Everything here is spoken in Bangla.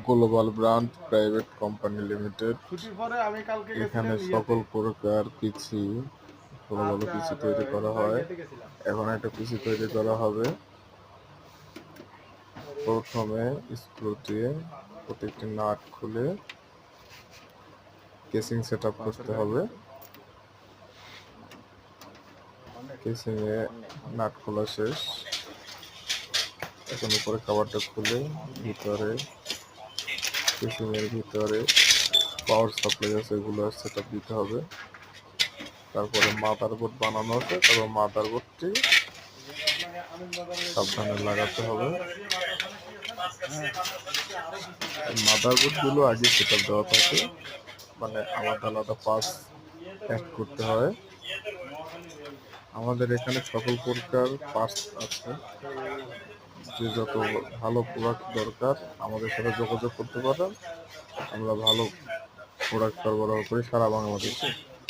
Global brand private company limited. এখানে সকল প্রকার পিসি, ভালো ভালো পিসি তৈরি করা হয়। এখন একটা পিসি তৈরি করা হবে। প্রথমে স্ক্রু দিয়ে প্রত্যেকটি নাট খুলে কেসিং সেট আপ করতে হবে। কেসিং এ নাট খোলা শেষ। এখন উপরে কভারটা খুলে ভিতরে কেসিং এর ভিতরে পাওয়ার সাপ্লাই আছে, এগুলো সেট আপ দিতে হবে। তারপরে মাদারবোর্ড বানানো আছে, তারপর মাদারবোর্ডটি সাবধানে লাগাতে হবে। মাদারবোর্ড গুলো আগে সেট আপ দেওয়া থাকে, মানে আলাদা আলাদা পাস অ্যাড করতে হয়। আমাদের এখানে সকল প্রকার পার্টস আছে। যে যত ভালো প্রোডাক্ট দরকার আমাদের সাথে যোগাযোগ করতে পারেন। আমরা ভালো প্রোডাক্ট সরবরাহ করি সারা বাংলাদেশে।